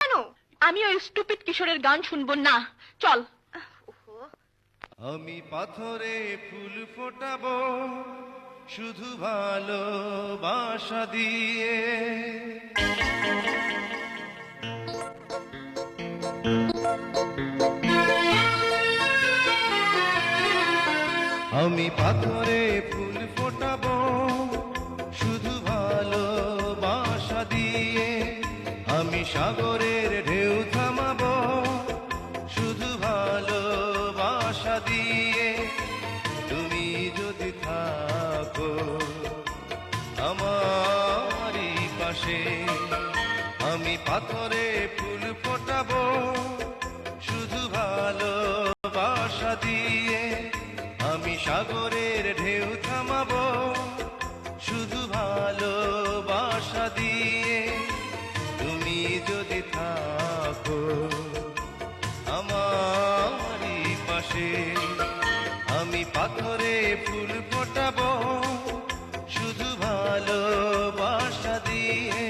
কেন? আমি ওই স্টুপিড কিশোরের গান শুনবো না, চল। আমি পাথরে ফুল ফোটাবো শুধু ভালোবাসা দিয়ে। আমি পাথরে ফুল ফোটাবো শুধু ভালোবাসা দিয়ে। আমি সাগরের ঢেউ থামাবো শুধু ভালোবাসা দিয়ে। তুমি যদি থাকো আমারই পাশে, আমি পাথরে ফুল ফোটাবো শুধু ভালোবাসা দিয়ে। আমি সাগরের ঢেউ থামাবো শুধু ভালোবাসা দিয়ে। তুমি যদি থাকো আমারই পাশে, আমি পাথরে ফুল ফোটাবো শুধু ভালোবাসা দিয়ে।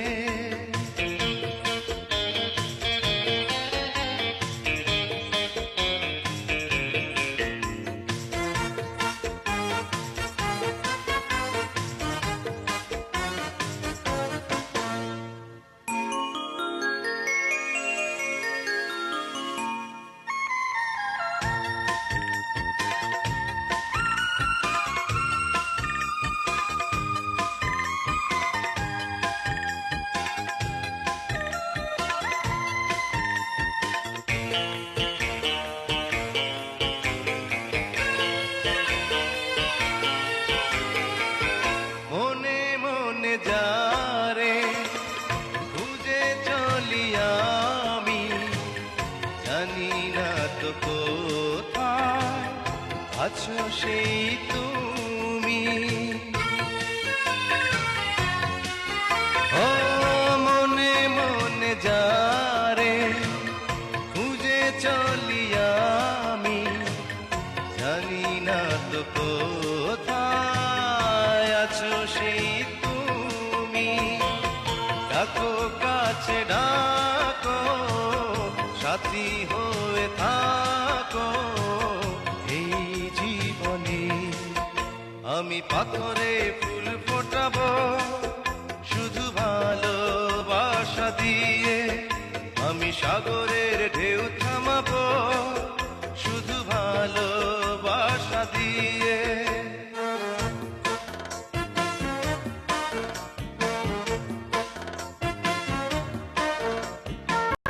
মনে মনে যারে খুঁজে চলি আমি, জানি না তো কোথায় আছো সেই তুমি। ও মনে মনে যারে খুঁজে চলি আমি, জানি না তো কোথায় আছো সেই তুমি। ডাকো কাছে ডাকো, সাথী হয়ে থাকো এই জীবনে। আমি পাথরে ফুল ফোটাবো শুধু ভালোবাসা দিয়ে। আমি সাগরের ঢেউ থামাবো শুধু ভালো